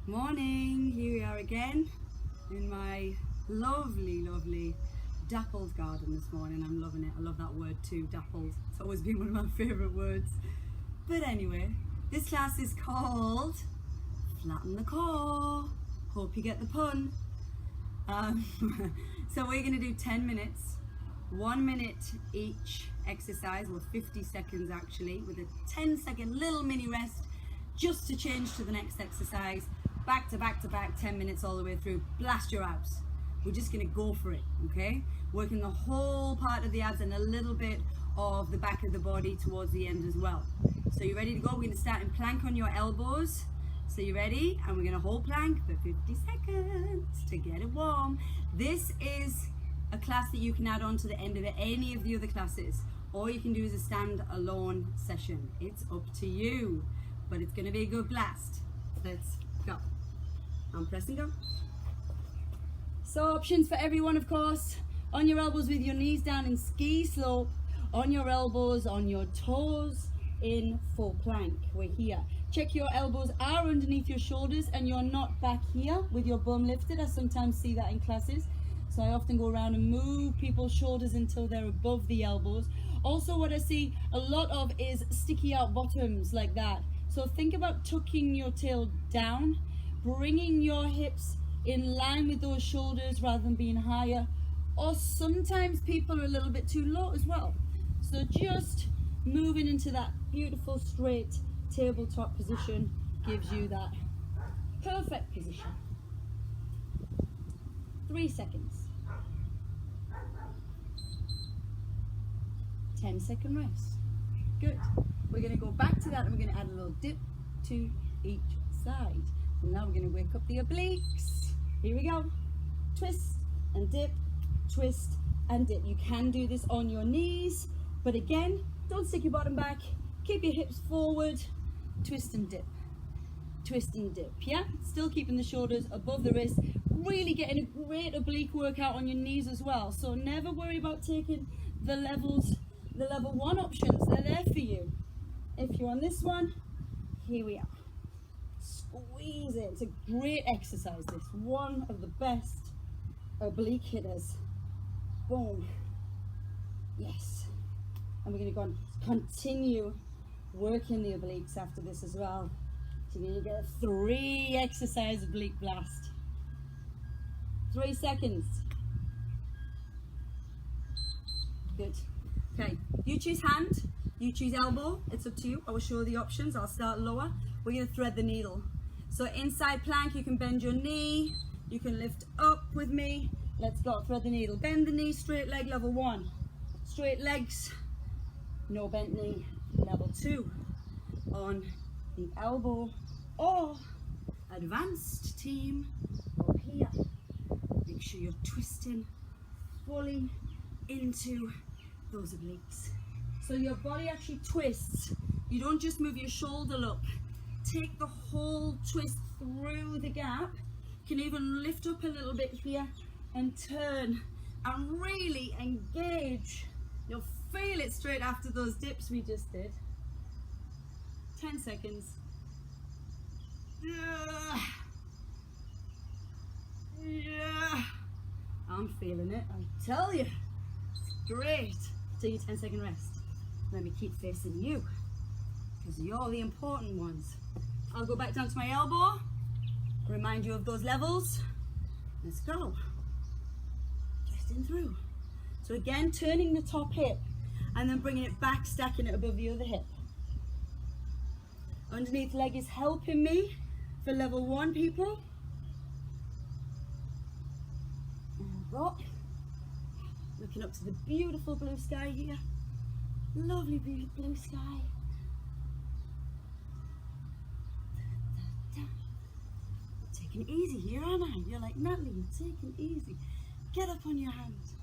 Morning, here we are again in my lovely dappled garden this morning. I'm loving it. I love that word too, dappled. It's always been one of my favorite words. But anyway, this class is called Flatten the Core. Hope you get the pun. So we're going to do 10 minutes, 1 minute each exercise, or 50 seconds actually, with a 10-second little mini rest just to change to the next exercise. Back to back to back, 10 minutes all the way through. Blast your abs. We're just going to go for it, okay? Working the whole part of the abs and a little bit of the back of the body towards the end as well. So you ready to go? We're going to start in plank on your elbows. So you ready? And we're going to hold plank for 50 seconds to get it warm. This is a class that you can add on to the end of any of the other classes, or you can do as a stand-alone session. It's up to you, but it's going to be a good blast. Let's go. And press and go. So options for everyone, of course. On your elbows with your knees down in ski slope. On your elbows, on your toes in full plank. We're here. Check your elbows are underneath your shoulders and you're not back here with your bum lifted. I sometimes see that in classes. So I often go around and move people's shoulders until they're above the elbows. Also, what I see a lot of is sticky out bottoms like that. So think about tucking your tail down, bringing your hips in line with those shoulders rather than being higher. Or sometimes people are a little bit too low as well. So just moving into that beautiful straight tabletop position gives you that perfect position. 3 seconds. 10-second rest. Good. We're going to go back to that and we're going to add a little dip to each side. So now we're going to wake up the obliques. Here we go. Twist and dip, twist and dip. You can do this on your knees, but again, don't stick your bottom back. Keep your hips forward. Twist and dip. Twist and dip. Yeah? Still keeping the shoulders above the wrist. Really getting a great oblique workout on your knees as well. So never worry about taking the level 1 options. They're there for you. If you're on this one, here we are. Squeeze it. It's a great exercise, this. One of the best oblique hitters. Boom. Yes. And we're going to go and continue working the obliques after this as well. So you're going to get a 3 exercise oblique blast. 3 seconds. Good. Okay, you choose hand, you choose elbow, it's up to you. I will show the options. I'll start lower. We're going to thread the needle. So inside plank, you can bend your knee, you can lift up with me. Let's go, thread the needle. Bend the knee, straight leg, level 1. Straight legs, no bent knee, level 2. On the elbow, or advanced team, up here. Make sure you're twisting fully into those obliques. So your body actually twists. You don't just move your shoulder up. Take the whole twist through the gap. You can even lift up a little bit here and turn and really engage. You'll feel it straight after those dips we just did. 10 seconds. Yeah. I'm feeling it, I tell you. It's great. Take your 10-second rest. Let me keep facing you, because you're the important ones. I'll go back down to my elbow, remind you of those levels. Let's go. Twisting through. So again, turning the top hip and then bringing it back, stacking it above the other hip. Underneath leg is helping me for level 1 people. And rock. Looking up to the beautiful blue sky here. Lovely blue sky. Taking it easy here, aren't I? You're like, Natalie, you're taking it easy. Get up on your hands.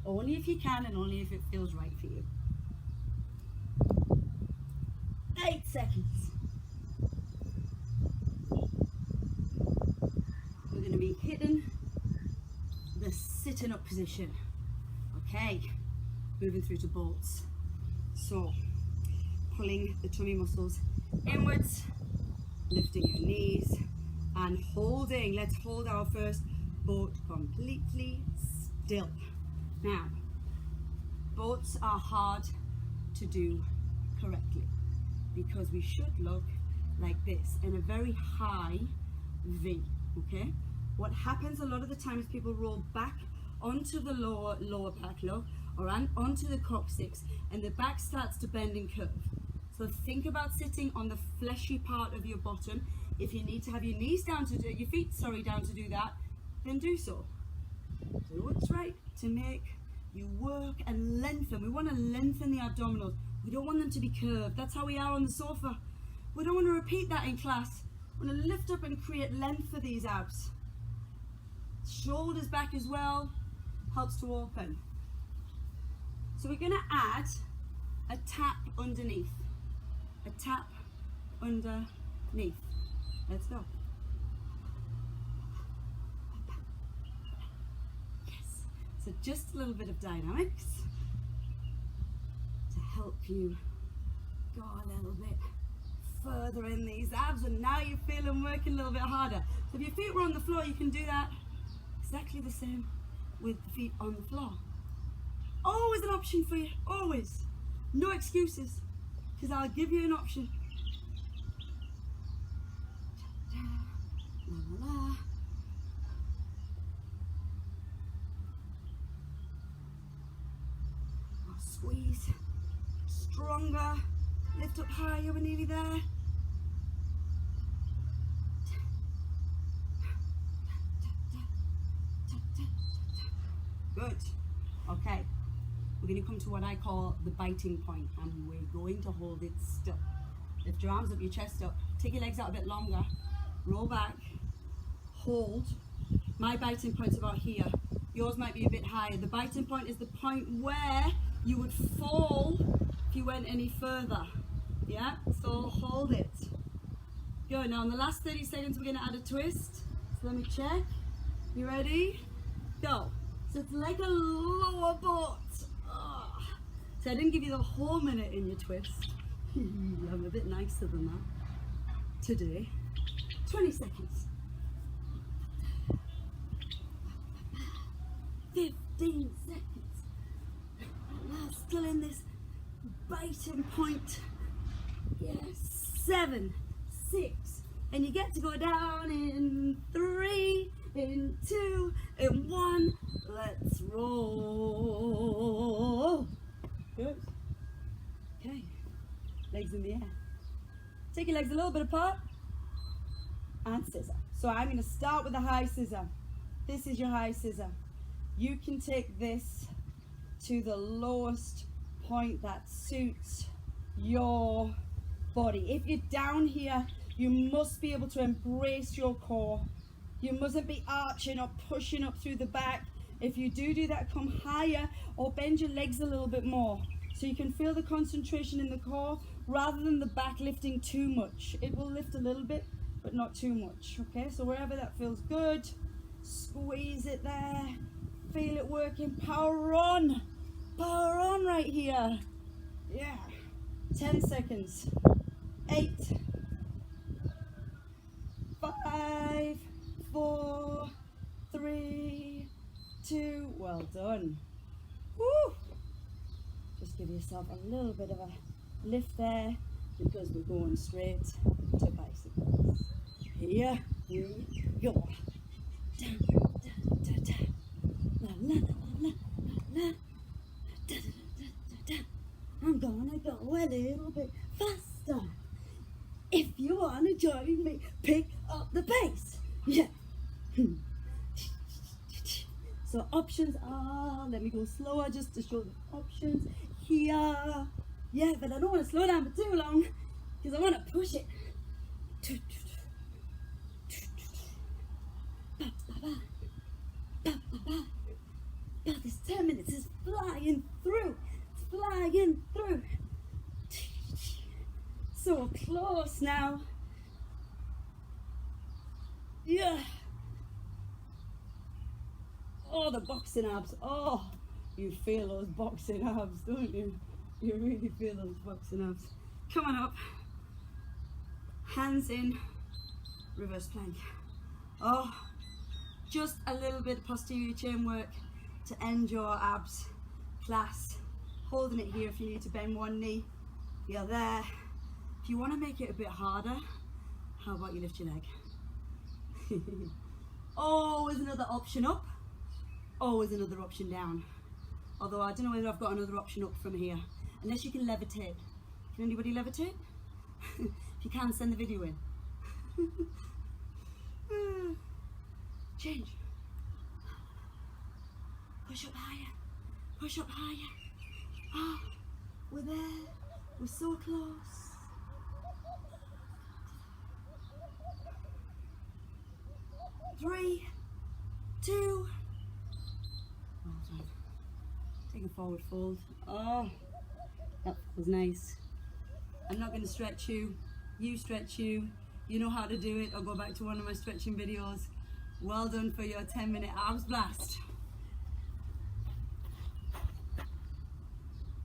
Only if you can and only if it feels right for you. 8 seconds. We're going to be hitting the sitting up position. Okay, moving through to bolts. So, pulling the tummy muscles inwards, lifting your knees and holding. Let's hold our first, but completely still. Now, boats are hard to do correctly because we should look like this in a very high V, okay? What happens a lot of the time is people roll back onto the lower back, look, or onto the coccyx, and the back starts to bend and curve. So think about sitting on the fleshy part of your bottom. If you need to have your knees down to do, your feet, down to do that, then do so. Do what's right to make you work and lengthen. We want to lengthen the abdominals. We don't want them to be curved. That's how we are on the sofa. We don't want to repeat that in class. We want to lift up and create length for these abs. Shoulders back as well, helps to open. So we're going to add a tap underneath. A tap underneath. Let's go. Yes. So just a little bit of dynamics to help you go a little bit further in these abs, and now you feel them working a little bit harder. So if your feet were on the floor, you can do that exactly the same with the feet on the floor. Always an option for you, always. No excuses, because I'll give you an option. La, la, la. Now squeeze, stronger, lift up higher, we're nearly there. Good. Okay. We're going to come to what I call the biting point, and we're going to hold it still. Lift your arms up, your chest up. Take your legs out a bit longer. Roll back. Hold. My biting point's about here. Yours might be a bit higher. The biting point is the point where you would fall if you went any further. Yeah? So hold it. Good. Now in the last 30 seconds we're going to add a twist. So let me check. You ready? Go. So it's like a lower boat. Oh. So I didn't give you the whole minute in your twist. I'm a bit nicer than that today. 20 seconds. 15 seconds. Now still in this biting point. Yes. 7, 6, and you get to go down in 3, in 2, in 1. Let's roll. Good. Okay. Legs in the air. Take your legs a little bit apart and scissor. So I'm going to start with a high scissor. This is your high scissor. You can take this to the lowest point that suits your body. If you're down here, you must be able to embrace your core. You mustn't be arching or pushing up through the back. If you do that, come higher or bend your legs a little bit more so you can feel the concentration in the core rather than the back lifting too much. It will lift a little bit, but not too much. Okay, so wherever that feels good, squeeze it there. Feel it working. Power on right here. Yeah. 10 seconds. 8, 5, 4, 3, 2. Well done. Woo! Just give yourself a little bit of a lift there because we're going straight to bicycles. Here we go. Down, down, down, down. La, la, la, la, la, la. Da, da, da, da, da. I'm gonna go a little bit faster. If you want to join me, pick up the pace. Yeah. So options are, let me go slower just to show the options here. Yeah, but I don't want to slow down for too long because I want to push it. This 10 minutes is flying through. It's flying through. So close now. Yeah. Oh, the boxing abs. Oh, you feel those boxing abs, don't you? You really feel those boxing abs. Come on up. hands in, reverse plank. Oh, just a little bit of posterior chain work to end your abs class. Holding it here if you need to bend one knee, you're there. If you want to make it a bit harder, how about you lift your leg? Always another option up, always another option down. Although I don't know whether I've got another option up from here, unless you can levitate. Can anybody levitate? If you can, send the video in. Change. Push up higher, push up higher. Ah, we're there, we're so close. Three, two, well done. Take a forward fold. Oh, that was nice. I'm not going to stretch you, you stretch you. You know how to do it, or go back to one of my stretching videos. Well done for your 10-minute abs blast.